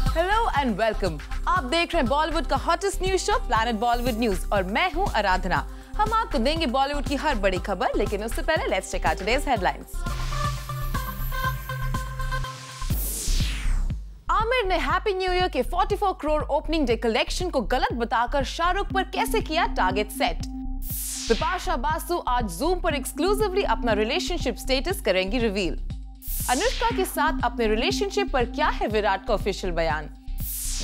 Hello and welcome. आप देख रहे हैं बॉलीवुड का hottest news show planet Bollywood news और मैं हूं आराधना। हम आपको देंगे बॉलीवुड की हर बड़ी खबर, लेकिन उससे पहले let's check out today's headlines. Aamir ने हैप्पी न्यू ईयर के 44 करोड़ ओपनिंग डे कलेक्शन को गलत बताकर शाहरुख पर कैसे किया टारगेट सेट। बिपाशा बासु आज जूम पर एक्सक्लूसिवली अपना रिलेशनशिप स्टेटस करेंगी रिवील। अनुष्का के साथ अपने रिलेशनशिप पर क्या है विराट का ऑफिशियल बयान।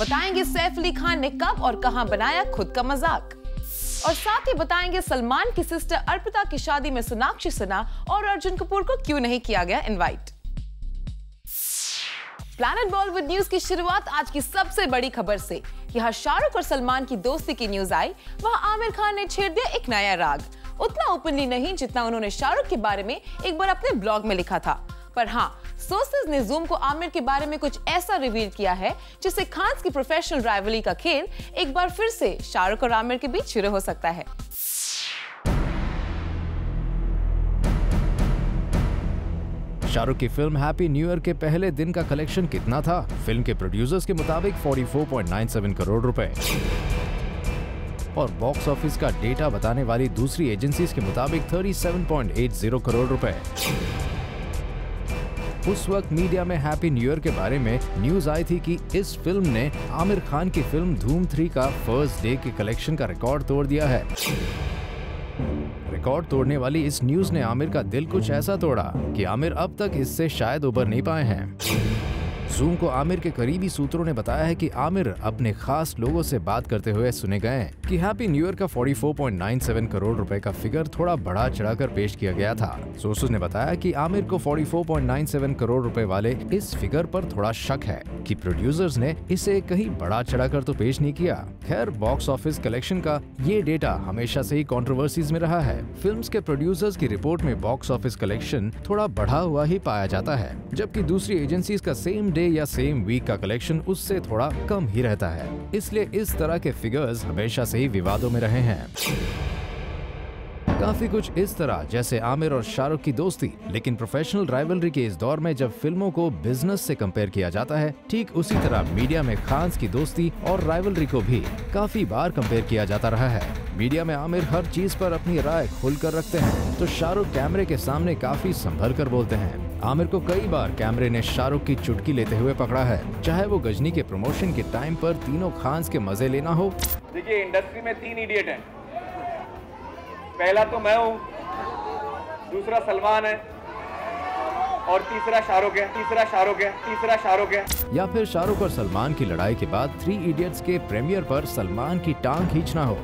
बताएंगे सैफ अली खान ने कब और कहां बनाया खुद का मजाक। और साथ ही बताएंगे सलमान की सिस्टर अर्पिता की शादी में सोनाक्षी सिन्हा और अर्जुन कपूर को क्यों नहीं किया गया इनवाइट। प्लैनेट बॉलीवुड न्यूज की शुरुआत आज की सबसे बड़ी खबर से। यहाँ शाहरुख और सलमान की दोस्ती की न्यूज आई, वहाँ आमिर खान ने छेड़ दिया एक नया राग। उतना ओपनली नहीं जितना उन्होंने शाहरुख के बारे में एक बार अपने ब्लॉग में लिखा था, पर हाँ, सोर्सेज ने जूम को आमिर के बारे में कुछ ऐसा रिवील किया है जिससे खान्स की प्रोफेशनल राइवलरी का खेल एक बार फिर से शाहरुख और आमिर के बीच शुरू हो सकता है। शाहरुख की फिल्म हैप्पी न्यू ईयर के पहले दिन का कलेक्शन कितना था? फिल्म के प्रोड्यूसर्स के मुताबिक 44.97 करोड़ रुपए और बॉक्स ऑफिस का डेटा बताने वाली दूसरी एजेंसीज के मुताबिक 37.80 करोड़ रुपए। उस वक्त मीडिया में हैप्पी न्यू ईयर के बारे में न्यूज आई थी कि इस फिल्म ने आमिर खान की फिल्म धूम 3 का फर्स्ट डे के कलेक्शन का रिकॉर्ड तोड़ दिया है। रिकॉर्ड तोड़ने वाली इस न्यूज ने आमिर का दिल कुछ ऐसा तोड़ा कि आमिर अब तक इससे शायद उबर नहीं पाए हैं। जूम को आमिर के करीबी सूत्रों ने बताया है कि आमिर अपने खास लोगों से बात करते हुए सुने गए कि हैप्पी न्यू ईयर का 44.97 करोड़ रुपए का फिगर थोड़ा बढ़ा चढ़ाकर पेश किया गया था। सोर्सेज ने बताया कि आमिर को 44.97 करोड़ रुपए वाले इस फिगर पर थोड़ा शक है कि प्रोड्यूसर्स ने इसे कहीं बढ़ा चढ़ाकर तो पेश नहीं किया। खैर, बॉक्स ऑफिस कलेक्शन का ये डेटा हमेशा से ही कंट्रोवर्सीज में रहा है। फिल्म्स के प्रोड्यूसर्स की रिपोर्ट में बॉक्स ऑफिस कलेक्शन थोड़ा बढ़ा हुआ ही पाया जाता है, जबकि दूसरी एजेंसीज का सेम डे या सेम वीक का कलेक्शन उससे थोड़ा कम ही रहता है। इसलिए इस तरह के फिगर्स हमेशा से ही विवादों में रहे हैं। काफी कुछ इस तरह जैसे आमिर और शाहरुख की दोस्ती, लेकिन प्रोफेशनल राइवलरी के इस दौर में जब फिल्मों को बिजनेस से कंपेयर किया जाता है, ठीक उसी तरह मीडिया में खान्स की दोस्ती और राइवलरी को भी काफी बार कंपेयर किया जाता रहा है। मीडिया में आमिर हर चीज पर अपनी राय खुलकर रखते हैं, तो शाहरुख कैमरे के सामने काफी संभल कर बोलते हैं। आमिर को कई बार कैमरे ने शाहरुख की चुटकी लेते हुए पकड़ा है, चाहे वो गजनी के प्रमोशन के टाइम पर तीनों खान्स के मजे लेना हो। देखिए, इंडस्ट्री में 3 इडियट हैं। पहला तो मैं हूँ, दूसरा सलमान है और तीसरा शाहरुख है। या फिर शाहरुख और सलमान की लड़ाई के बाद 3 इडियट्स के प्रीमियर पर सलमान की टांग खींचना हो।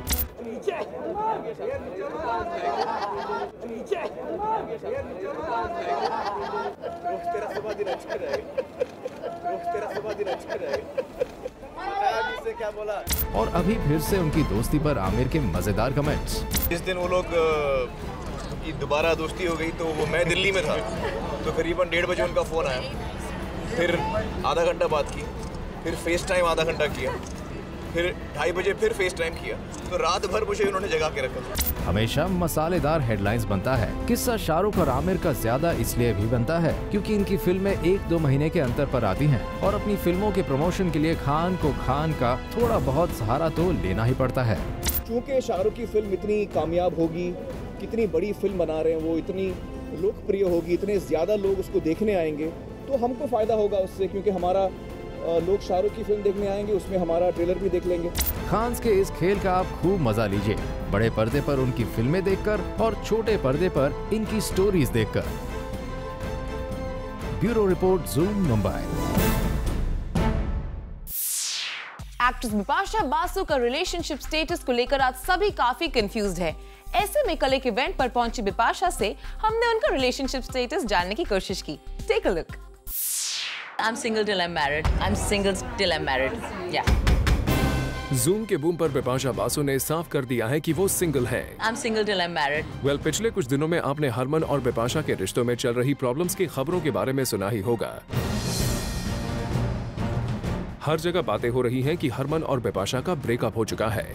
क्या बोला? और अभी फिर से उनकी दोस्ती पर आमिर के मजेदार कमेंट्स। जिस दिन वो लोग की दोबारा दोस्ती हो गई तो वो मैं दिल्ली में था, तो करीबन 1:30 बजे उनका फ़ोन आया, फिर आधा घंटा बात की, फिर फेस टाइम आधा घंटा किया, फिर 2:30 बजे फिर फेस टाइम किया, तो रात भर मुझे उन्होंने जगा के रखा। हमेशा मसालेदार हेडलाइंस बनता है। किस्सा शाहरुख और आमिर का ज्यादा इसलिए भी बनता है क्योंकि इनकी फिल्में 1-2 महीने के अंतर पर आती हैं और अपनी फिल्मों के प्रमोशन के लिए खान को खान का थोड़ा बहुत सहारा तो लेना ही पड़ता है। क्योंकि शाहरुख की फिल्म इतनी कामयाब होगी, कितनी बड़ी फिल्म बना रहे हैं, वो इतनी लोकप्रिय होगी, इतने ज्यादा लोग उसको देखने आएंगे, तो हमको फायदा होगा उससे, क्योंकि हमारा लोग शाहरुख की फिल्म देखने आएंगे, उसमें हमारा ट्रेलर भी देख लेंगे। खान्स के इस खेल का आप खूब मजा लीजिए, बड़े पर्दे पर उनकी फिल्में देखकर और छोटे पर्दे पर इनकी स्टोरीज देखकर। Bureau report, zoom, Mumbai. Actress Bipasha Basu का रिलेशनशिप स्टेटस को लेकर आज सभी काफी कंफ्यूज्ड है। ऐसे में कल एक इवेंट पर पहुंची बिपाशा से हमने उनका रिलेशनशिप स्टेटस जानने की कोशिश की। Take a look. I'm single till I'm married. I'm single till I'm married. Yeah. Zoom के बूम पर बिपाशा बासु ने साफ कर दिया है कि वो सिंगल है। I'm single till I'm married. Well, पिछले कुछ दिनों में आपने हरमन और बिपाशा के रिश्तों में चल रही प्रॉब्लम्स की खबरों के बारे में सुना ही होगा। हर जगह बातें हो रही हैं कि हरमन और बिपाशा का ब्रेकअप हो चुका है।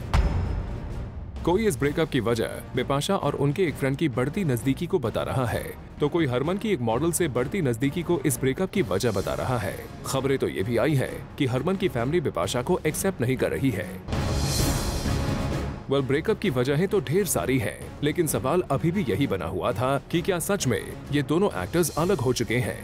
कोई इस ब्रेकअप की वजह बिपाशा और उनके एक फ्रेंड की बढ़ती नजदीकी को बता रहा है, तो कोई हरमन की एक मॉडल से बढ़ती नजदीकी को इस ब्रेकअप की वजह बता रहा है। खबरें तो ये भी आई है कि हरमन की फैमिली बिपाशा को एक्सेप्ट नहीं कर रही है। ब्रेकअप की वजहें तो ढेर सारी हैं, लेकिन सवाल अभी भी यही बना हुआ था कि क्या सच में ये दोनों एक्टर्स अलग हो चुके हैं।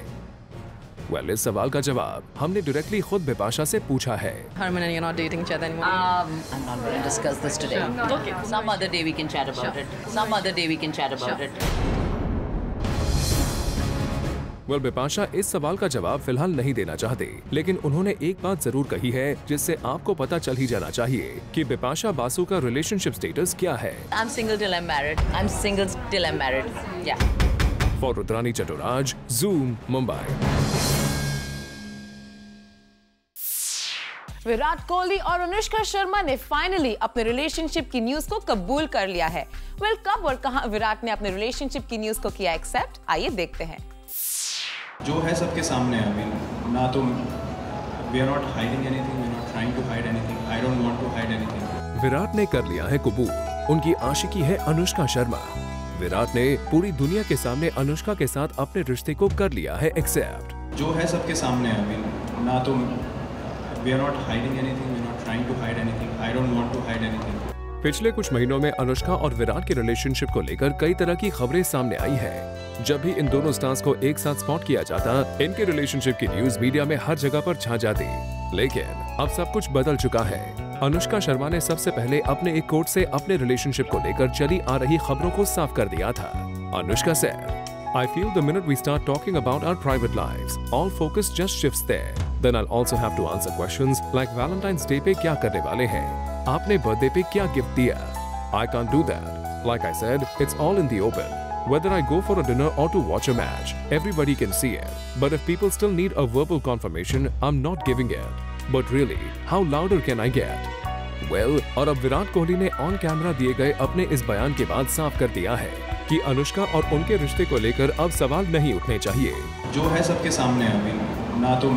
इस सवाल का जवाब हमने डायरेक्टली खुद बिपाशा से पूछा है। Harman and you're not dating each other anymore? I'm not going to discuss this today. Sure. Okay. Some other day we can chat about it. Some other day we can chat about it. Bipasha इस सवाल का जवाब फिलहाल नहीं देना चाहते, लेकिन उन्होंने एक बात जरूर कही है जिससे आपको पता चल ही जाना चाहिए कि बिपाशा बासु का रिलेशनशिप स्टेटस क्या है। I'm single till I'm married. I'm single till I'm married. Yeah. For Rudrani Chatoraj, Zoom, Mumbai. Virat Kohli और अनुष्का शर्मा ने फाइनली अपने रिलेशनशिप की न्यूज को कबूल कर लिया है। कब और कहां विराट ने अपने रिलेशनशिप की न्यूज को किया एक्सेप्ट, आइए देखते हैं। जो है सबके सामने अभी ना, तो we are not hiding anything, we are not trying to hide anything, I don't want to hide anything. Virat ने कर लिया है कबूल, उनकी आशिकी है अनुष्का शर्मा। विराट ने पूरी दुनिया के सामने अनुष्का के साथ अपने रिश्ते को कर लिया है एक्सेप्ट। जो है सबके सामने अभी ना, तो we are not hiding anything, we are not trying to hide anything, I don't want to hide anything. पिछले कुछ महीनों में अनुष्का और विराट के रिलेशनशिप को लेकर कई तरह की खबरें सामने आई है। जब भी इन दोनों स्टार्स को एक साथ स्पॉट किया जाता, इनके रिलेशनशिप की न्यूज मीडिया में हर जगह पर छा जाती। लेकिन अब सब कुछ बदल चुका है। अनुष्का शर्मा ने सबसे पहले अपने एक कोर्ट से अपने रिलेशनशिप को लेकर चली आ रही खबरों को साफ कर दिया था। Anushka said, I feel the minute we start talking about our private lives, all focus just shifts there. Then I'll also have to answer questions like Valentine's Day पे क्या करने वाले हैं, आपने बर्थडे पे क्या गिफ्ट दिया। I can't do that. Like I said, it's all in the open. Whether I go for a dinner or to watch a match, everybody can see it. But if people still need a verbal confirmation, I'm not giving it. But really, how louder can I get? Well, और अब विराट कोहली ने on camera दिए गए अपने इस बयान के बाद साफ कर दिया है कि अनुष्का और उनके रिश्ते को लेकर अब सवाल नहीं उठने चाहिए। जो है सबके सामने अभी ना, तो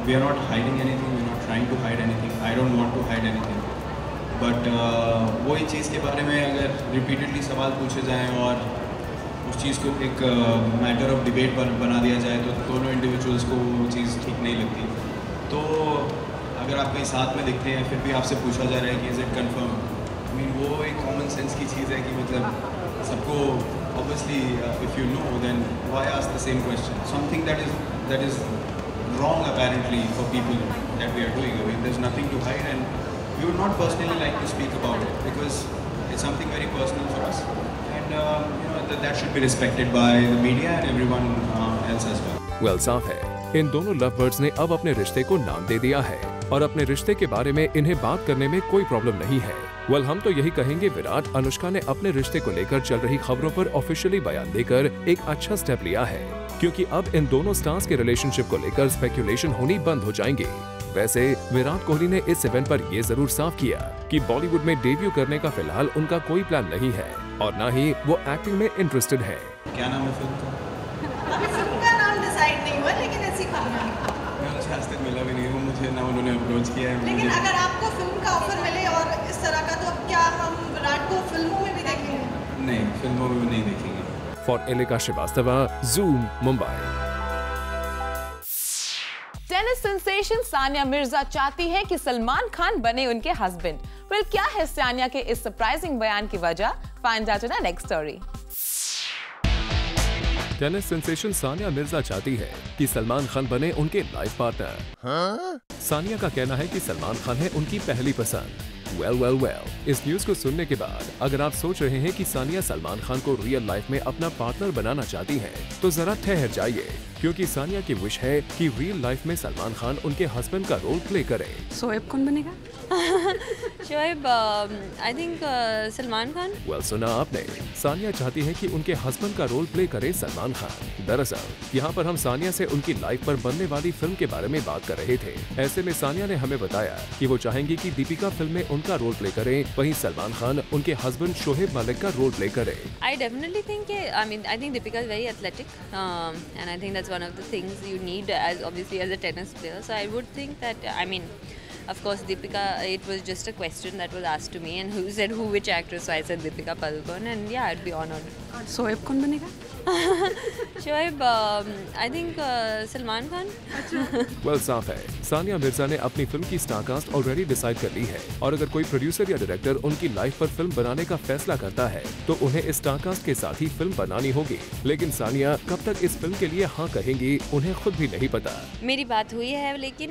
we are not hiding anything, we are not trying to hide anything, I don't want to hide anything. But वही चीज़ के बारे में अगर रिपीटेडली सवाल पूछे जाएं और उस चीज़ को एक मैटर ऑफ डिबेट बना दिया जाए तो दोनों इंडिविजुअल्स को वो चीज़ ठीक नहीं लगती। तो अगर आप कहीं साथ में दिखते हैं फिर भी आपसे पूछा जा रहा है कि is it confirm, I mean वो एक कॉमन सेंस की चीज़ है कि मतलब सबको obviously if you know then why ask the same question, something that is wrong apparently for people that we are doing. I mean, there's nothing to hide and we would not personally like to speak about it because it's something very personal for us and you know that should be respected by the media and everyone else as well. Well, साफ है इन दोनों love birds ने अब अपने रिश्ते को नाम दे दिया है और अपने रिश्ते के बारे में इन्हें बात करने में कोई प्रॉब्लम नहीं है। वेल, हम तो यही कहेंगे विराट अनुष्का ने अपने रिश्ते को लेकर चल रही खबरों पर ऑफिशियली बयान देकर एक अच्छा स्टेप लिया है, क्योंकि अब इन दोनों स्टार्स के रिलेशनशिप को लेकर स्पेकुलेशन होनी बंद हो जाएंगे। वैसे विराट कोहली ने इस इवेंट पर ये जरूर साफ किया कि बॉलीवुड में डेब्यू करने का फिलहाल उनका कोई प्लान नहीं है और न ही वो एक्टिंग में इंटरेस्टेड है। क्या नाम है फिल्म का? अभी फिल्म का नाम डिसाइड नहीं हुआ, लेकिन ऐसी खबरें मैं उनसे आज तक मिला भी नहीं हूँ, मुझे ना उन्होंने अप्रोच किया है। लेकिन अगर आपको फिल्म का ऑफर मिले और इस तरह का, तो क्या हम विराट को फिल्मों में भी देखेंगे? नहीं, फिल्मों में भी नहीं देखेंगे। For Elika Srivastava, Zoom, Mumbai. Tennis sensation Sania Mirza चाहती है कि सलमान खान बने उनके हस्बैंड। वेल, क्या है सानिया के इस सरप्राइजिंग बयान की वजह? Find out in our next story. Tennis sensation Sania Mirza चाहती है कि सलमान खान बने उनके लाइफ पार्टनर। सानिया का कहना है कि सलमान खान है उनकी पहली पसंद। वेल, इस न्यूज को सुनने के बाद अगर आप सोच रहे हैं कि सानिया सलमान खान को रियल लाइफ में अपना पार्टनर बनाना चाहती हैं, तो जरा ठहर जाइए, क्योंकि सानिया की विश है कि रियल लाइफ में सलमान खान उनके हस्बैंड का रोल प्ले करे। शोएब कौन बनेगा? Shoaib, I think Salman Khan. Well, सुना आपने, सानिया चाहती है कि उनके हस्बैंड का रोल प्ले करे सलमान खान। दरअसल यहाँ पर हम सानिया से उनकी लाइफ पर बनने वाली फिल्म के बारे में बात कर रहे थे। ऐसे में सानिया ने हमें बताया कि वो चाहेंगी कि दीपिका फिल्म में उनका रोल प्ले करे, वहीं सलमान खान उनके हस्बैंड शोएब मालिक का रोल प्ले करे। I definitely think, I think Deepika is very athletic, and I think that's one of the things you need as obviously as a tennis player. So I would think that, I mean, of course, Deepika. It was just a question that was asked to me, and who said which actress? So I said Deepika Padukone, and yeah, I'd be honored. Shoaib कौन बनेगा? Shoaib, I think Salman Khan. Well, साफ है, सानिया मिर्जा ने अपनी film की star cast already decide कर ली है, और अगर कोई प्रोड्यूसर या डायरेक्टर उनकी लाइफ पर फिल्म बनाने का फैसला करता है तो उन्हें इस स्टारकास्ट के साथ ही फिल्म बनानी होगी। लेकिन सानिया कब तक इस फिल्म के लिए हाँ कहेंगी, उन्हें खुद भी नहीं पता। मेरी बात हुई है, लेकिन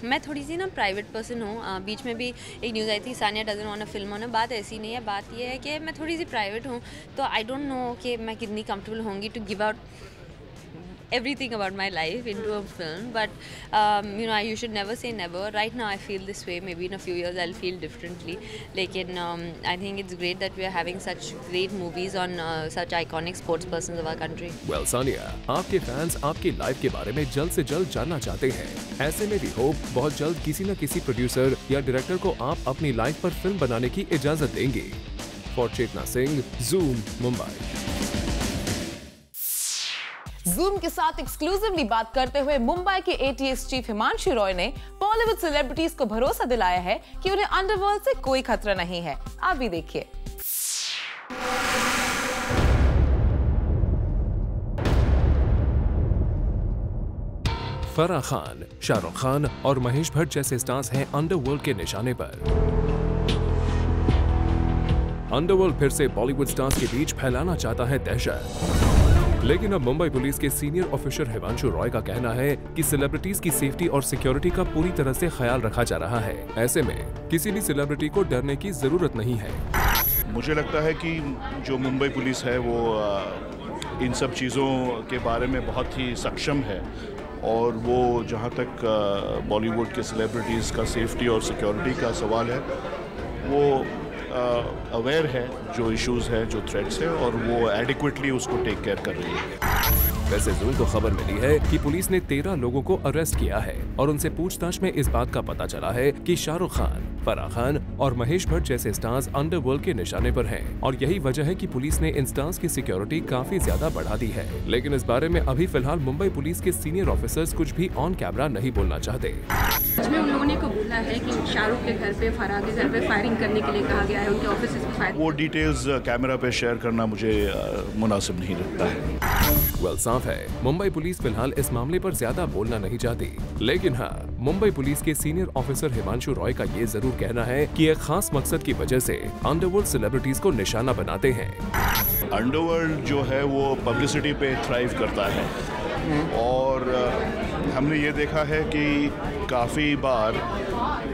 मैं थोड़ी सी ना प्राइवेट पर्सन हूँ। बीच में भी एक न्यूज़ आई थी, Sania doesn't want a film होना। बात ऐसी नहीं है, बात ये है कि मैं थोड़ी सी प्राइवेट हूँ, तो आई डोंट नो कि मैं कितनी कंफर्टेबल होंगी to give out everything about my life into a film, but you know, you should never say never. Right now I feel this way, maybe in a few years I'll feel differently, lekin I think it's great that we are having such great movies on such iconic sports persons of our country. Well, Sania, आपके fans आपकी life के बारे में जल्द से जल्द जानना चाहते हैं। ऐसे में भी होप बहुत जल्द किसी न किसी प्रोड्यूसर या डायरेक्टर को आप अपनी लाइफ पर फिल्म बनाने की इजाजत देंगे। For Chetna Singh, zoom, Mumbai. Zoom के साथ एक्सक्लूसिवली बात करते हुए मुंबई के ATS चीफ हिमांशु रॉय ने बॉलीवुड सेलिब्रिटीज को भरोसा दिलाया है कि उन्हें अंडरवर्ल्ड से कोई खतरा नहीं है। आप भी देखिए। फराह खान, शाहरुख खान और महेश भट्ट जैसे स्टार्स हैं अंडरवर्ल्ड के निशाने पर। अंडरवर्ल्ड फिर से बॉलीवुड स्टार्स के बीच फैलाना चाहता है दहशत। लेकिन अब मुंबई पुलिस के सीनियर ऑफिसर हिमांशु रॉय का कहना है कि सेलिब्रिटीज की सेफ्टी और सिक्योरिटी का पूरी तरह से ख्याल रखा जा रहा है। ऐसे में किसी भी सेलिब्रिटी को डरने की जरूरत नहीं है। मुझे लगता है कि जो मुंबई पुलिस है वो इन सब चीज़ों के बारे में बहुत ही सक्षम है, और वो जहाँ तक बॉलीवुड के सेलिब्रिटीज़ का सेफ्टी और सिक्योरिटी का सवाल है, वो अवेयर है जो इश्यूज हैं, जो थ्रेट्स हैं, और वो एडिक्वेटली उसको टेक केयर कर रही है। वैसे ज़ूम को खबर मिली है कि पुलिस ने 13 लोगों को अरेस्ट किया है, और उनसे पूछताछ में इस बात का पता चला है कि शाहरुख खान, फराह खान और महेश भट्ट जैसे स्टार्स अंडरवर्ल्ड के निशाने पर हैं, और यही वजह है कि पुलिस ने इन स्टार्स की सिक्योरिटी काफी ज्यादा बढ़ा दी है। लेकिन इस बारे में अभी फिलहाल मुंबई पुलिस के सीनियर ऑफिसर्स कुछ भी ऑन कैमरा नहीं बोलना चाहते। इसमें उन लोगों ने कबूला है कि शाहरुख के घर पे, फराह के घर पे फायरिंग करने के लिए कहा गया है, उनके ऑफिस में फायरिंग। वो डिटेल्स कैमरा पे शेयर करना मुझे मुनासिब नहीं लगता है। वेल, साफ है मुंबई पुलिस फिलहाल इस मामले पर ज्यादा बोलना नहीं चाहती, लेकिन हाँ, मुंबई पुलिस के सीनियर ऑफिसर हिमांशु रॉय का ये जरूर कहना है कि एक खास मकसद की वजह से अंडरवर्ल्ड सेलिब्रिटीज को निशाना बनाते हैं। अंडरवर्ल्ड जो है वो पब्लिसिटी पे थ्राइव करता है, और हमने ये देखा है कि काफ़ी बार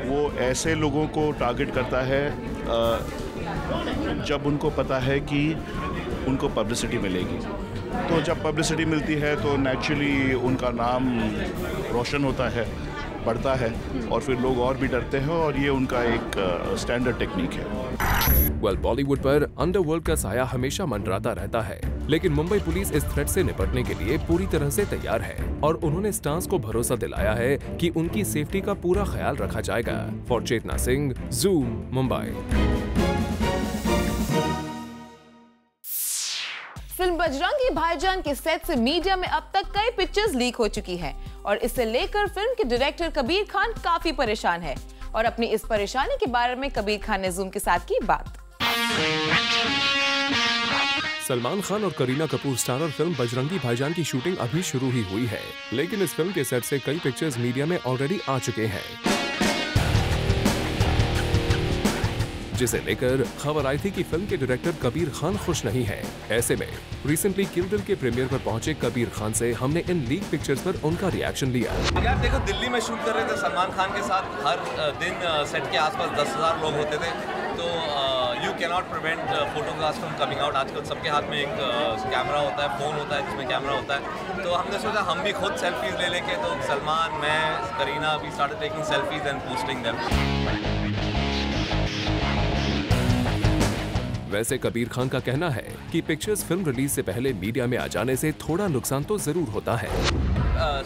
वो ऐसे लोगों को टारगेट करता है जब उनको पता है कि उनको पब्लिसिटी मिलेगी। तो जब पब्लिसिटी मिलती है तो नेचुरली उनका नाम रोशन होता है, बढ़ता है, और फिर लोग और भी डरते हैं, और ये उनका एक स्टैंडर्ड टेक्निक है। वेल, बॉलीवुड पर अंडरवर्ल्ड का साया हमेशा मंडराता रहता है, लेकिन मुंबई पुलिस इस थ्रेट से निपटने के लिए पूरी तरह से तैयार है, और उन्होंने स्टार्स को भरोसा दिलाया है कि उनकी सेफ्टी का पूरा ख्याल रखा जाएगा। For Chetna Singh, zoom, Mumbai. Film Bajrangi Bhaijaan के सेट से मीडिया में अब तक कई पिक्चर्स लीक हो चुकी हैं, और इसे लेकर फिल्म के डायरेक्टर कबीर खान काफी परेशान है, और अपनी इस परेशानी के बारे में कबीर खान ने ज़ूम के साथ की बात। सलमान खान और करीना कपूर स्टारर फिल्म बजरंगी भाईजान की शूटिंग अभी शुरू ही हुई है, लेकिन इस फिल्म के सेट से कई पिक्चर्स मीडिया में ऑलरेडी आ चुके हैं, जिसे लेकर खबर आई थी कि फिल्म के डायरेक्टर कबीर खान खुश नहीं है। ऐसे में रिसेंटली किल दिल के प्रीमियर पर पहुंचे कबीर खान से हमने इन लीक पिक्चर्स पर उनका रिएक्शन लिया। यार देखो, दिल्ली में शूट कर रहे थे सलमान खान के साथ, हर दिन सेट के आसपास 10,000 लोग होते थे, तो you can not prevent photographs from coming out. आजकल सबके हाथ में एक कैमरा होता है, फ़ोन होता है जिसमें कैमरा होता है, तो हमने सोचा हम भी खुद सेल्फीज ले लेके, तो सलमान, मैं, Kareena we started taking selfies and posting them. वैसे कबीर खान का कहना है कि पिक्चर्स फिल्म रिलीज से पहले मीडिया में आ जाने से थोड़ा नुकसान तो जरूर होता है।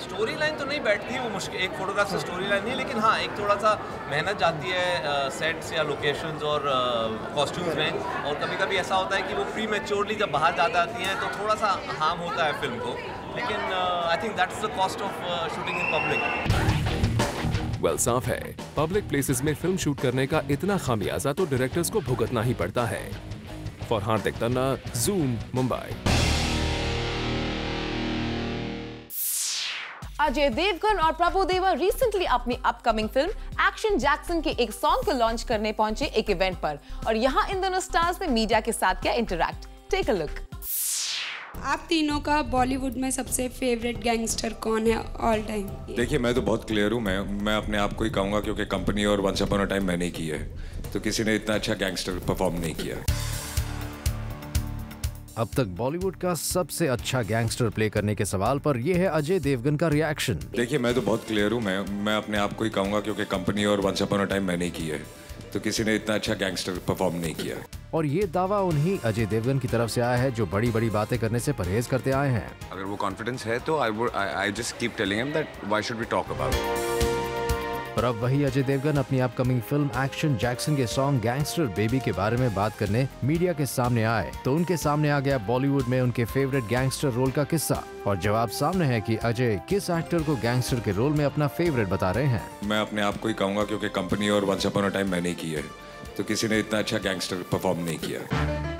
स्टोरी लाइन तो नहीं बैठती, वो मुश्किल, एक फोटोग्राफ से स्टोरी लाइन नहीं, लेकिन हाँ, एक थोड़ा सा मेहनत जाती है सेट्स या लोकेशंस और कॉस्ट्यूम्स में, और कभी कभी ऐसा होता है कि वो प्री मैच्योरली जब बाहर जाती हैं तो थोड़ा सा हार्म होता है फिल्म को, लेकिन I think that's the cost of shooting in public. Well साफ है, पब्लिक प्लेसेस में फिल्म शूट करने का इतना खामियाजा तो डायरेक्टर्स को भुगतना ही पड़ता है। For Hardik Tanna, zoom, Mumbai. Ajay Devgan और प्रभु देवा रिसेंटली अपनी अपकमिंग फिल्म एक्शन जैक्सन के एक सॉन्ग को लॉन्च करने पहुंचे एक इवेंट पर, और यहाँ इन दोनों स्टार्स ने मीडिया के साथ किया इंटरैक्ट। Take a look. आप तीनों का बॉलीवुड में सबसे फेवरेट गैंगस्टर कौन है ऑल टाइम? देखिए, मैं तो बहुत क्लियर हूँ, मैं अपने आप को ही कहूँगा, क्योंकि कंपनी और वंस अपॉन अ टाइम मैंने ही की है, तो किसी ने इतना अच्छा गैंगस्टर परफॉर्म नहीं किया। अब तक बॉलीवुड का सबसे अच्छा गैंगस्टर प्ले करने के सवाल पर यह है अजय देवगन का रिएक्शन। देखिए, मैं तो बहुत क्लियर हूँ, मैं अपने आप को ही कहूँगा, क्योंकि कंपनी और वंस अपॉन अ टाइम मैंने ही की है, तो किसी ने इतना अच्छा गैंगस्टर परफॉर्म नहीं किया। और ये दावा उन्हीं अजय देवगन की तरफ से आया है जो बड़ी बड़ी बातें करने से परहेज करते आए हैं। अगर वो कॉन्फिडेंस है तो I just keep telling him that why should we talk about it. पर अब वही अजय देवगन अपनी अपकमिंग फिल्म एक्शन जैक्सन के सॉन्ग गैंगस्टर बेबी के बारे में बात करने मीडिया के सामने आए तो उनके सामने आ गया बॉलीवुड में उनके फेवरेट गैंगस्टर रोल का किस्सा, और जवाब सामने है कि अजय किस एक्टर को गैंगस्टर के रोल में अपना फेवरेट बता रहे हैं। मैं अपने आप को ही कहूँगा, क्योंकि कंपनी और वंस अपॉन अ टाइम मैंने ही की है, तो किसी ने इतना अच्छा गैंगस्टर परफॉर्म नहीं किया।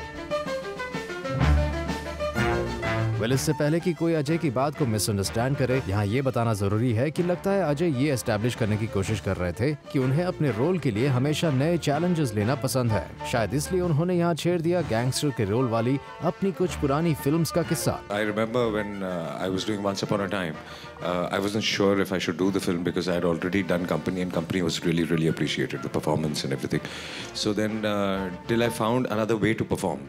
इससे पहले कि कोई अजय की बात को मिसअंडरस्टैंड करे, यहाँ ये बताना जरूरी है कि लगता है अजय ये एस्टैब्लिश करने की कोशिश कर रहे थे कि उन्हें अपने रोल के लिए हमेशा नए चैलेंजेस लेना पसंद है। शायद इसलिए उन्होंने यहाँ छेड़ दिया गैंगस्टर के रोल वाली अपनी कुछ पुरानी फिल्म्स का किस्सा। I remember when I was doing Once Upon a Time, I wasn't sure if I should do the film because I had already done Company, and Company was really appreciated the performance and everything. So then till I found another way to perform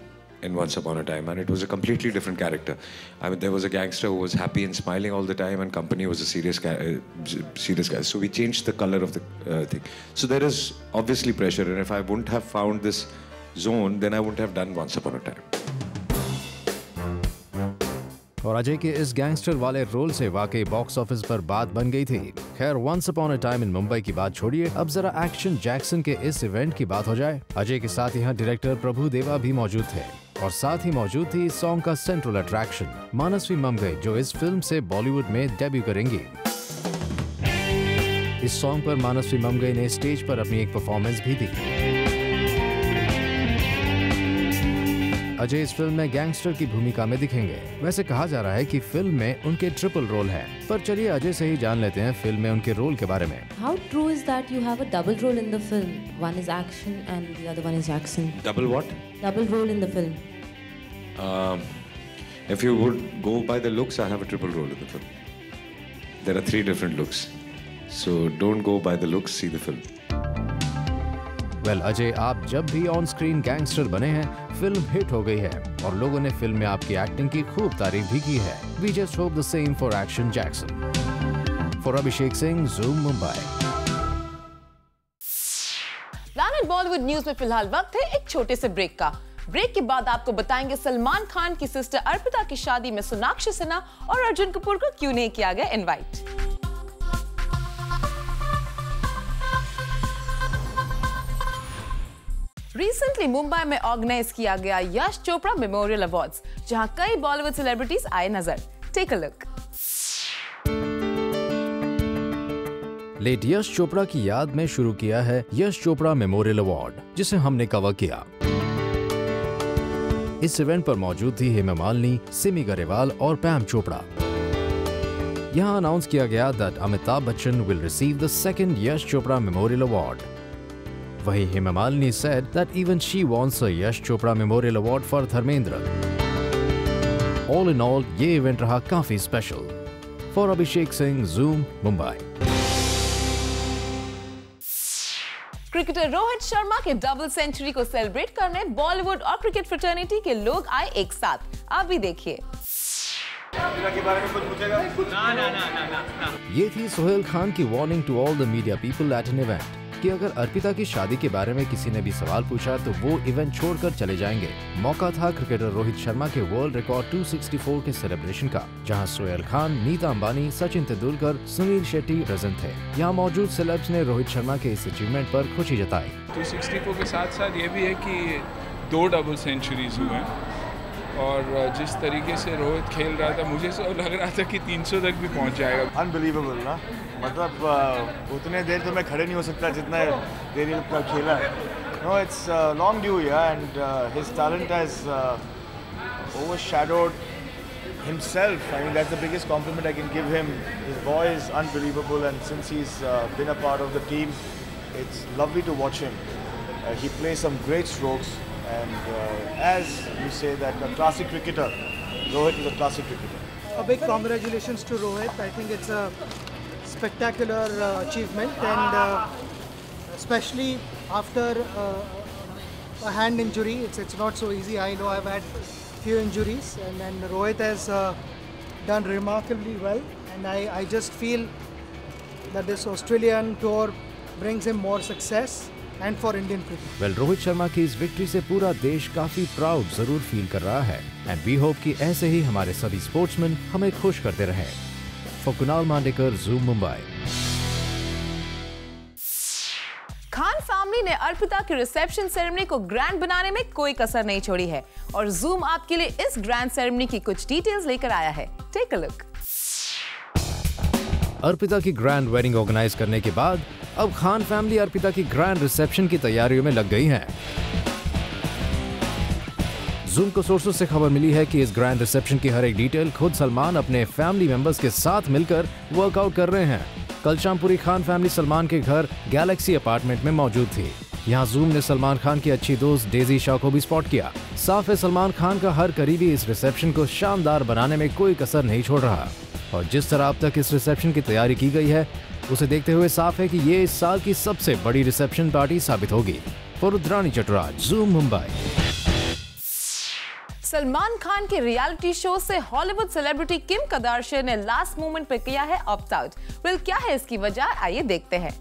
in Once Upon a Time, and it was a completely different character. I mean, there was a gangster who was happy and smiling all the time, and Company was a serious guy. So we changed the color of the thing. So there is obviously pressure, and if I wouldn't have found this zone, then I wouldn't have done Once Upon a Time. और अजय के इस gangster वाले role से वाकई box office पर बात बन गई थी। खैर, once upon a time in Mumbai की बात छोड़िए, अब जरा एक्शन जैक्सन के इस इवेंट की बात हो जाए। अजय के साथ यहाँ डायरेक्टर प्रभु देवा भी मौजूद थे, और साथ ही मौजूद थी इस सॉन्ग का सेंट्रल अट्रैक्शन मानसवी ममगई, जो इस फिल्म से बॉलीवुड में डेब्यू करेंगी। इस सॉन्ग पर मानसवी ममगई ने स्टेज पर अपनी एक परफॉर्मेंस भी दी। अजय इस फिल्म में गैंगस्टर की भूमिका में दिखेंगे। वैसे कहा जा रहा है कि फिल्म में उनके ट्रिपल रोल है, पर चलिए अजय से ही जान लेते हैं फिल्म में उनके रोल के बारे में। How true is that you have a double role in the film? One is action and the other one is Jackson. Double what? Double role in the film. If you would go by the looks, I have a triple role in the film. There are 3 different looks, so don't go by the looks. See the film. Well Ajay, आप जब भी on screen gangster बने हैं, film hit हो गई है और लोगों ने फिल्म में आपकी एक्टिंग की खूब तारीफ भी की है। We just hope the same for action Jackson. For Abhishek Singh, zoom, Mumbai. Planet Bollywood news में फिलहाल वक्त है एक छोटे से ब्रेक का। ब्रेक के बाद आपको बताएंगे सलमान खान की सिस्टर अर्पिता की शादी में सोनाक्षी सिन्हा और अर्जुन कपूर को क्यों नहीं किया गया इनवाइट। रिसेंटली मुंबई में ऑर्गेनाइज किया गया यश चोपड़ा मेमोरियल अवार्ड्स, जहां कई बॉलीवुड सेलिब्रिटीज आए नजर। Take a look. Late Yash Chopra की याद में शुरू किया है यश चोपड़ा मेमोरियल अवार्ड, जिसे हमने कवर किया। इस इवेंट पर मौजूद थी हेमा मालिनी, सिमी गरेवाल और पैम चोपड़ा। यहां अनाउंस किया गया that Amitabh Bachchan will receive the second Yash Chopra memorial award. वही Hema Malini said that even she wants a Yash Chopra memorial award for Dharmendra. All in all ये इवेंट रहा काफी special. For Abhishek Singh, zoom, Mumbai. Cricketer Rohit Sharma के डबल सेंचुरी को सेलिब्रेट करने बॉलीवुड और क्रिकेट फ्रेटर्निटी के लोग आए एक साथ। आप भी देखिए। ये थी सोहेल खान की warning to all the media people at an event कि अगर अर्पिता की शादी के बारे में किसी ने भी सवाल पूछा तो वो इवेंट छोड़कर चले जाएंगे। मौका था क्रिकेटर रोहित शर्मा के वर्ल्ड रिकॉर्ड 264 के सेलिब्रेशन का, जहां सोहेल खान, नीता अंबानी, सचिन तेंदुलकर, सुनील शेट्टी प्रेजेंट थे। यहां मौजूद सेलेब्स ने रोहित शर्मा के इस अचीवमेंट पर खुशी जताई। 264 के साथ साथ ये भी है कि 2 डबल सेंचुरीज हुए हैं, और जिस तरीके से रोहित खेल रहा था मुझे तो लग रहा था कि 300 तक भी पहुंच जाएगा। अनबिलीवेबल ना, मतलब उतने देर तो मैं खड़े नहीं हो सकता जितना देर ये खेला है। No, it's long due and his talent has overshadowed himself. I mean, that's the biggest compliment I can give him. His voice is unbelievable, and since he's been a part of the team, it's lovely to watch him. He plays some great strokes, and as you say that a classic cricketer, Rohit is a classic cricketer. A big congratulations to Rohit. I think it's a spectacular achievement, and especially after a hand injury, it's not so easy. I know I've had few injuries, and then Rohit has done remarkably well, and I just feel that this Australian tour brings him more success and for Indian cricket. Well, Rohit Sharma की इस victory से पूरा देश काफी proud जरूर feel कर रहा है, and we hope कि ऐसे ही हमारे सभी स्पोर्ट्समैन हमें खुश करते रहें। For Kunal Mandekar, Zoom Mumbai. Khan family ने अर्पिता की रिसेप्शन सेरेमनी को ग्रैंड बनाने में कोई कसर नहीं छोड़ी है और जूम आपके लिए इस ग्रैंड सेरेमनी की कुछ डिटेल्स लेकर आया है। Take a look. अर्पिता की ग्रैंड वेडिंग ऑर्गेनाइज करने के बाद अब खान फैमिली अर्पिता की ग्रैंड रिसेप्शन की तैयारियों में लग गई है। जूम को सोर्सेस से खबर मिली है कि इस ग्रैंड रिसेप्शन की हर एक डिटेल खुद सलमान अपने फैमिली मेंबर्स के साथ मिलकर वर्कआउट कर रहे हैं। कल शाम पूरी खान फैमिली सलमान के घर गैलेक्सी अपार्टमेंट में मौजूद थी। यहाँ जूम ने सलमान खान की अच्छी दोस्त डेजी शाह को भी स्पॉट किया। साफ है सलमान खान का हर करीबी इस रिसेप्शन को शानदार बनाने में कोई कसर नहीं छोड़ रहा और जिस तरह अब तक इस रिसेप्शन की तैयारी की गई है उसे देखते हुए साफ है कि ये इस साल की सबसे बड़ी रिसेप्शन पार्टी साबित होगी। रुद्रानी चटराज, जूम मुंबई। सलमान खान के रियलिटी शो से हॉलीवुड सेलिब्रिटी किम कार्दाशियन ने लास्ट मोमेंट पर किया है ऑप्ट आउट। वेल, क्या है इसकी वजह, आइए देखते हैं।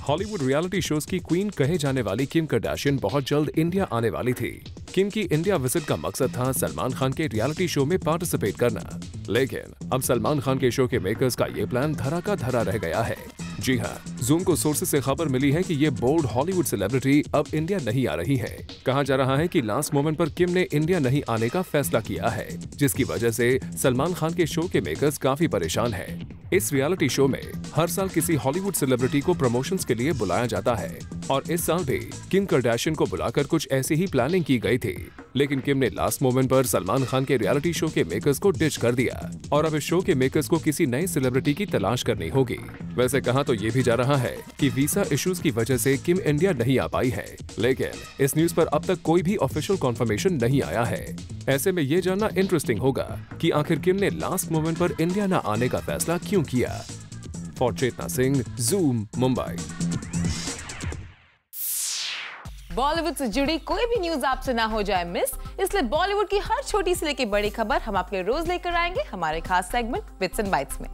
हॉलीवुड रियलिटी शोज की क्वीन कहे जाने वाली किम कार्दाशियन बहुत जल्द इंडिया आने वाली थी। किम की इंडिया विजिट का मकसद था सलमान खान के रियलिटी शो में पार्टिसिपेट करना, लेकिन अब सलमान खान के शो के मेकर्स का ये प्लान धरा का धरा रह गया है। जी हाँ, जूम को सोर्सेस से खबर मिली है कि ये बोल्ड हॉलीवुड सेलिब्रिटी अब इंडिया नहीं आ रही है। कहा जा रहा है कि लास्ट मोमेंट पर किम ने इंडिया नहीं आने का फैसला किया है, जिसकी वजह से सलमान खान के शो के मेकर्स काफी परेशान हैं। इस रियलिटी शो में हर साल किसी हॉलीवुड सेलिब्रिटी को प्रमोशंस के लिए बुलाया जाता है और इस साल भी किम कार्दाशियन को बुलाकर कुछ ऐसी ही प्लानिंग की गई थी, लेकिन किम ने लास्ट मोमेंट पर सलमान खान के रियलिटी शो के मेकर्स को डिच कर दिया और अब इस शो के मेकर्स को किसी नए सेलिब्रिटी की तलाश करनी होगी। वैसे कहा तो ये भी जा रहा है कि वीजा इश्यूज की वजह से किम इंडिया नहीं आ पाई है, लेकिन इस न्यूज पर अब तक कोई भी ऑफिशियल कंफर्मेशन नहीं आया है। ऐसे में ये जानना इंटरेस्टिंग होगा कि आखिर किम ने लास्ट मोमेंट पर इंडिया न आने का फैसला क्यों किया। For Chetna Singh, zoom Mumbai. बॉलीवुड से जुड़ी कोई भी न्यूज आपसे ना हो जाए मिस, इसलिए बॉलीवुड की हर छोटी से लेकर बड़ी खबर हम आपके लिए रोज लेकर आएंगे हमारे खास सेगमेंट बिट्स एंड बाइट्स में।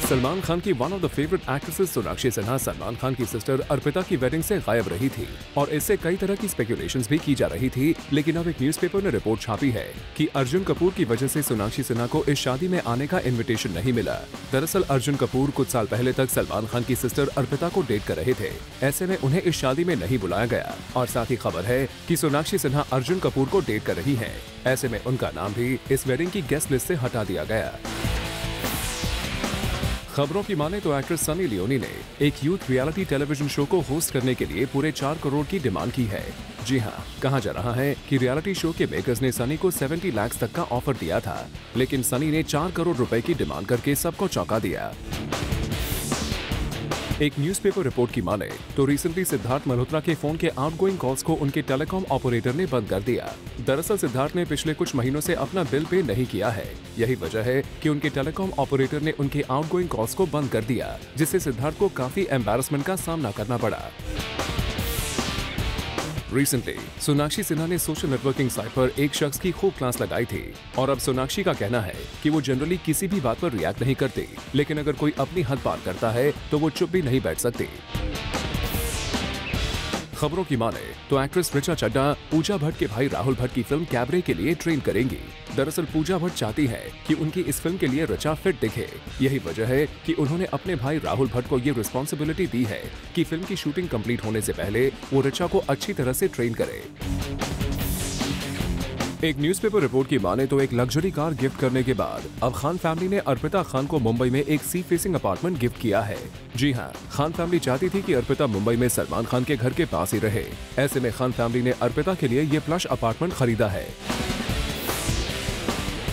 सलमान खान की one of the favourite actresses Sonakshi Sinha Salman Khan की सिस्टर अर्पिता की वेडिंग से गायब रही थी और इससे कई तरह की स्पेकुलेशंस भी की जा रही थी, लेकिन अब एक न्यूज़पेपर ने रिपोर्ट छापी है कि अर्जुन कपूर की वजह से सोनाक्षी सिन्हा को इस शादी में आने का इन्विटेशन नहीं मिला। दरअसल अर्जुन कपूर कुछ साल पहले तक सलमान खान की सिस्टर अर्पिता को डेट कर रहे थे, ऐसे में उन्हें इस शादी में नहीं बुलाया गया और साथ ही खबर है कि सोनाक्षी सिन्हा अर्जुन कपूर को डेट कर रही है, ऐसे में उनका नाम भी इस वेडिंग की गेस्ट लिस्ट से हटा दिया गया। खबरों की माने तो एक्ट्रेस सनी लियोनी ने एक यूथ रियलिटी टेलीविजन शो को होस्ट करने के लिए पूरे 4 करोड़ की डिमांड की है। जी हाँ, कहा जा रहा है कि रियलिटी शो के मेकर्स ने सनी को 70 लाख तक का ऑफर दिया था, लेकिन सनी ने 4 करोड़ रुपए की डिमांड करके सबको चौंका दिया। एक न्यूज़पेपर रिपोर्ट की माने तो रिसेंटली सिद्धार्थ मल्होत्रा के फोन के आउटगोइंग कॉल्स को उनके टेलीकॉम ऑपरेटर ने बंद कर दिया। दरअसल सिद्धार्थ ने पिछले कुछ महीनों से अपना बिल पे नहीं किया है, यही वजह है कि उनके टेलीकॉम ऑपरेटर ने उनके आउटगोइंग कॉल्स को बंद कर दिया, जिससे सिद्धार्थ को काफी एम्बैरेसमेंट का सामना करना पड़ा। रिसेंटली सोनाक्षी सिन्हा ने सोशल नेटवर्किंग साइट पर एक शख्स की खूब क्लास लगाई थी और अब सोनाक्षी का कहना है कि वो जनरली किसी भी बात पर रिएक्ट नहीं करती, लेकिन अगर कोई अपनी हद पार करता है तो वो चुप भी नहीं बैठ सकती। खबरों की माने तो एक्ट्रेस ऋचा चड्ढा पूजा भट्ट के भाई राहुल भट्ट की फिल्म कैबरे के लिए ट्रेन करेंगी। दरअसल पूजा भट्ट चाहती है कि उनकी इस फिल्म के लिए ऋचा फिट दिखे, यही वजह है कि उन्होंने अपने भाई राहुल भट्ट को ये रिस्पॉन्सिबिलिटी दी है कि फिल्म की शूटिंग कंप्लीट होने से पहले वो ऋचा को अच्छी तरह से ट्रेन करे। एक न्यूज़पेपर रिपोर्ट की माने तो एक लग्जरी कार गिफ्ट करने के बाद अब खान फैमिली ने अर्पिता खान को मुंबई में एक सी फेसिंग अपार्टमेंट गिफ्ट किया है। जी हां, खान फैमिली चाहती थी कि अर्पिता मुंबई में सलमान खान के घर के पास ही रहे। ऐसे में खान फैमिली ने अर्पिता के लिए ये प्लश अपार्टमेंट खरीदा है।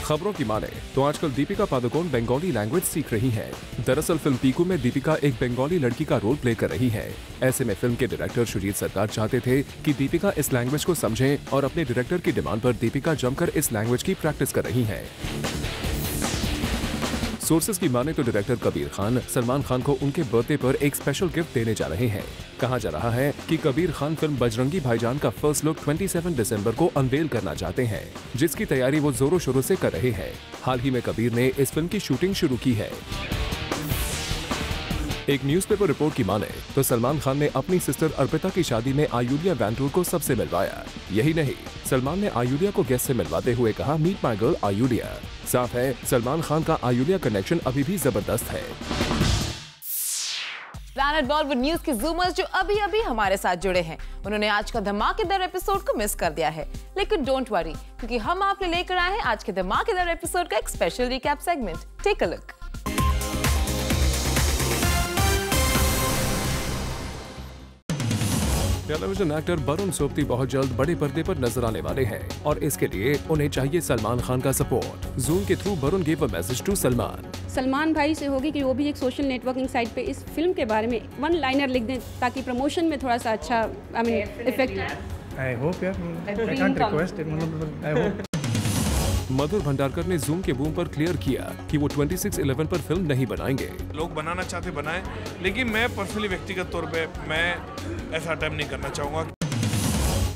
खबरों की माने तो आजकल दीपिका पादुकोण बंगाली लैंग्वेज सीख रही हैं। दरअसल फिल्म पीकू में दीपिका एक बंगाली लड़की का रोल प्ले कर रही है। ऐसे में फिल्म के डायरेक्टर सुजीत सरकार चाहते थे कि दीपिका इस लैंग्वेज को समझें और अपने डायरेक्टर की डिमांड पर दीपिका जमकर इस लैंग्वेज की प्रैक्टिस कर रही है। सोर्सेज की माने तो डायरेक्टर कबीर खान सलमान खान को उनके बर्थडे पर एक स्पेशल गिफ्ट देने जा रहे हैं। कहा जा रहा है कि कबीर खान फिल्म बजरंगी भाईजान का फर्स्ट लुक 27 दिसंबर को अनवेल करना चाहते हैं, जिसकी तैयारी वो जोरों शोरों से कर रहे हैं। हाल ही में कबीर ने इस फिल्म की शूटिंग शुरू की है। एक न्यूज़पेपर रिपोर्ट की माने तो सलमान खान ने अपनी सिस्टर अर्पिता की शादी में आयुलिया वैंटूर को सबसे मिलवाया। यही नहीं, सलमान ने आयुलिया को गेस्ट से मिलवाते हुए कहा, मीट माय गर्ल आयुलिया। साफ है, सलमान खान का आयुलिया कनेक्शन अभी भी जबरदस्त है। प्लैनेट बॉलीवुड न्यूज के जूमर्स जो अभी अभी हमारे साथ जुड़े हैं, उन्होंने आज का धमाकेदार एपिसोड को मिस कर दिया है। लेकिन डोंट वरी, क्योंकि हम आपके लेकर आए हैं आज के धमाकेदार एपिसोड का एक special recap segment. Take a look. Television actor Varun Sobti बहुत जल्द बड़े पर्दे पर नजर आने वाले हैं और इसके लिए उन्हें चाहिए सलमान खान का सपोर्ट। जूम के through Varun gave a message to Salman भाई से होगी कि वो भी एक सोशल नेटवर्किंग साइट पे इस फिल्म के बारे में वन लाइनर लिख दें ताकि प्रमोशन में थोड़ा सा अच्छा इफेक्ट। आई होप यार, आई कांट रिक्वेस्ट इट, मतलब आई होप। मधुर भंडारकर ने जूम के बूम पर क्लियर किया कि वो 26/11 पर फिल्म नहीं बनाएंगे। लोग बनाना चाहते बनाएं, लेकिन मैं पर्सनली व्यक्तिगत तौर पे मैं ऐसा अटेम्प्ट नहीं करना चाहूँगा।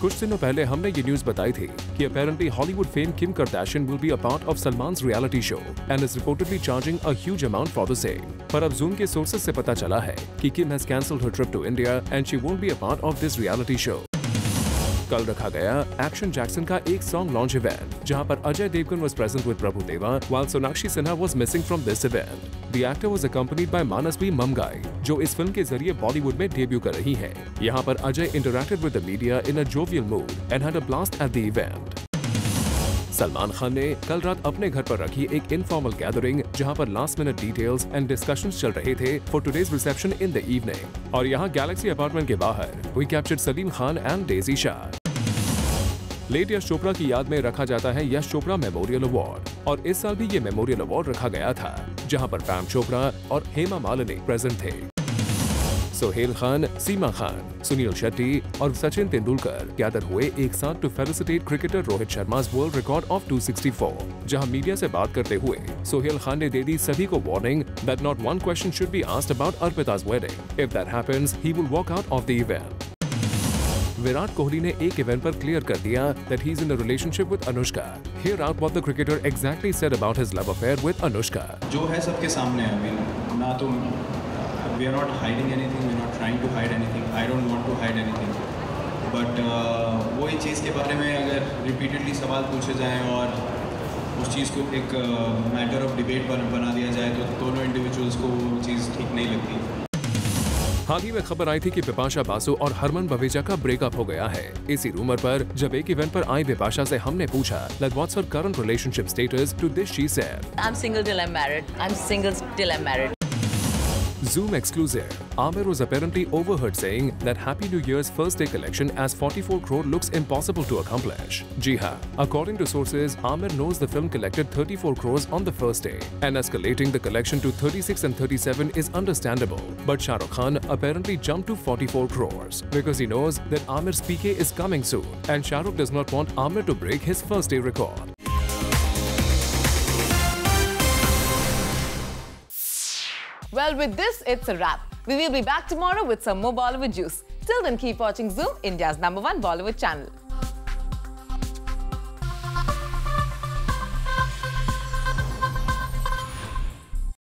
कुछ दिनों पहले हमने ये न्यूज बताई थी कि apparently Hollywood fame Kim Kardashian will be a part of Salman's reality show and is reportedly charging a huge amount for the same. पर अब जूम के सोर्सेज से पता चला है कि Kim has cancelled her trip to India and she won't be a part of this reality show. कल रखा गया एक्शन जैक्सन का एक सॉन्ग लॉन्च इवेंट, जहां पर Ajay Devgan was present with प्रभु देवा, while Sonakshi Sinha was missing from this event. The actor was accompanied by Manas B Mamgai, जो इस फिल्म के जरिए बॉलीवुड में डेब्यू कर रही है। यहां पर Ajay interacted with the media in a jovial mood and had a blast at the event. Salman Khan ने कल रात अपने घर पर रखी एक इनफॉर्मल गैदरिंग, जहां पर last minute details and discussions चल रहे थे for today's reception in the evening. और यहां गैलेक्सी अपार्टमेंट के बाहर we captured Salim Khan and Daisy Shah. Late Yash Chopra की याद में रखा जाता है यश चोपड़ा मेमोरियल अवार्ड, और इस साल भी ये मेमोरियल अवार्ड रखा गया था, जहां पर पैम चोपड़ा और हेमा मालिनी प्रेजेंट थे। सोहेल खान, सीमा खान, सुनील शेट्टी और सचिन तेंदुलकर गैदर हुए एक साथ to felicitate cricketer Rohit Sharma's world record of 264, जहां मीडिया से बात करते हुए सोहेल खान ने दे दी सभी को warning that not one question should be asked about Arpita's wedding. If that happens, he will walk out of the event. Virat Kohli ने एक इवेंट पर क्लियर कर दिया that he is in a relationship with Anushka. Hear out what the cricketer exactly said about his love affair with Anushka. जो है सबके सामने है, I mean, ना तो we are not hiding anything, we are not trying to hide anything. I don't want to hide anything. But वही चीज़ के बारे में अगर repeatedly सवाल पूछे जाएं और उस चीज़ को एक मैटर ऑफ डिबेट बना दिया जाए तो दोनों इंडिविजुअल्स को वो चीज़ ठीक नहीं लगती। हाल ही में खबर आई थी कि बिपाशा बासु और हरमन बवेजा का ब्रेकअप हो गया है। इसी रूमर पर जब एक इवेंट पर आई बिपाशा से हमने पूछा that what's her current relationship status, to this she said, I'm single till I'm married. I'm single till I'm married. Zoom exclusive. Aamir was apparently overheard saying that Happy New Year's first day collection as 44 crore looks impossible to accomplish. Ji ha. According to sources, Aamir knows the film collected 34 crores on the first day, and escalating the collection to 36 and 37 is understandable. But Shah Rukh Khan apparently jumped to 44 crores because he knows that Aamir's PK is coming soon, and Shah Rukh does not want Aamir to break his first day record. Well, with this, it's a wrap. We will be back tomorrow with some more Bollywood juice. Till then, keep watching Zoom, India's #1 Bollywood channel.